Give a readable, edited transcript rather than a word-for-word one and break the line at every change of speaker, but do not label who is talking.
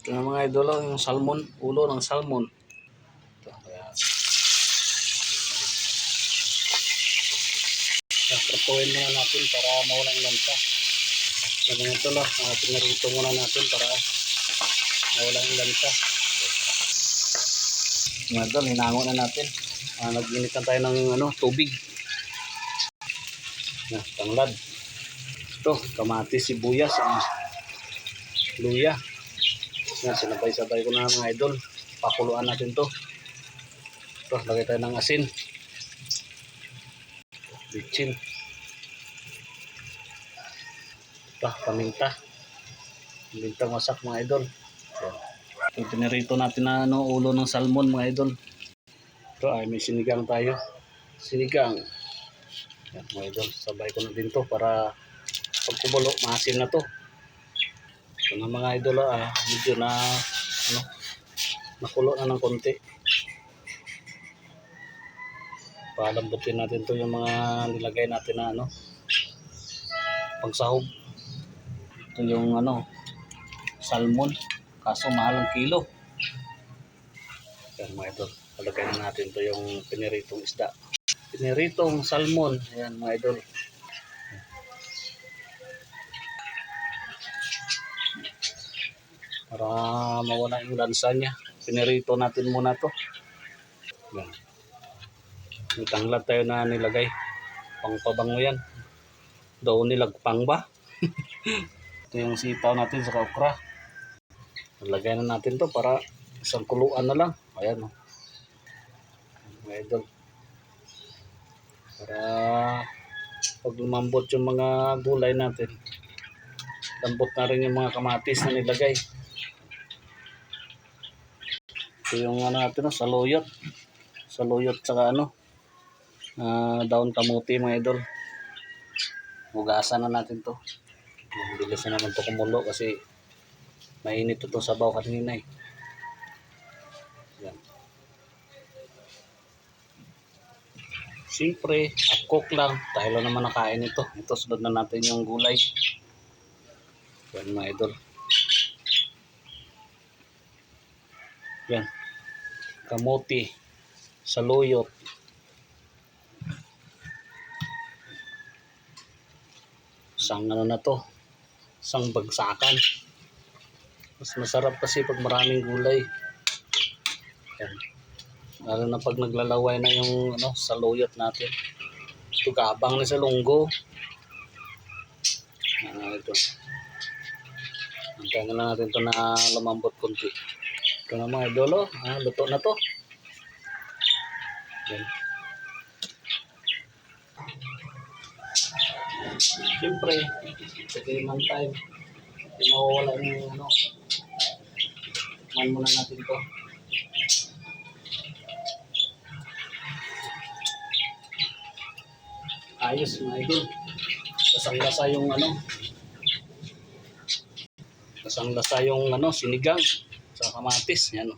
Ito na mga idol, yung salmon, ulo ng salmon. Ito, kaya trapuhin muna natin para mawala yung lansa. So mga ito lang, pinarito muna natin para mawala yung lansa. Mga idol, hinango na natin. Nag-init na tayo ng tubig. Tanglad. Ito, kamatis, sibuyas, luya. Sinabay-sabay ko na mga idol. Pakuluan natin to. Ito, lagay tayo ng asin. Bitchin. Ito, paminta. Pamintang wasak mga idol. Ito, pinirito natin na ulo ng salmon mga idol. Ito ay may sinigang tayo. Sinigang. Yan mga idol. Sabay ko na din to para pag kumulo, maasin na to. Ito na mga idol, medyo na nakulo na ng konti. Palambutin natin to yung mga nilagay natin na pangsahog. Ito yung salmon, kaso mahal ang kilo. Yan mga idol, palagay na natin to yung piniritong isda, piniritong salmon. Ayan mga idol. Para mawala yung lansa niya, pinirito natin muna to. Yan. May tanglad tayo na nilagay, pangpabango yan. Daw nilagpang ba? Ito yung sitaw natin sa okra. Nalagay na natin to para isang kuluan na lang. Ayan o. Mga idol. Para pag lumambot yung mga gulay natin, lambot na rin yung mga kamatis na nilagay. Ito yung natin saluyot. Saluyot saka daon kamuti mga idol. Hugasan na natin to. Bilis na naman to kumulo kasi mainit ito sabaw kanina eh. Yan. Siyempre, cook lang. Dahil naman nakain ito. Ito, sunod na natin yung gulay. Yan mga idol. Yan. Kamuti. Saluyot. Isang na to. Isang bagsakan. Mas masarap kasi pag maraming gulay. Yan. Lalo na pag naglalaway na yung saluyot natin. Ito gabang na sa lunggo. Ito. Antayin na lang natin ito na lumambot konti. Ito na mga idolo. Luto na to. Yan. Siyempre, sa limang time, hindi mawawala yung man muna natin to. Ayos mga idol. Kasang-lasa yung kasang-lasa yung sinigang sa kamatis. Yan.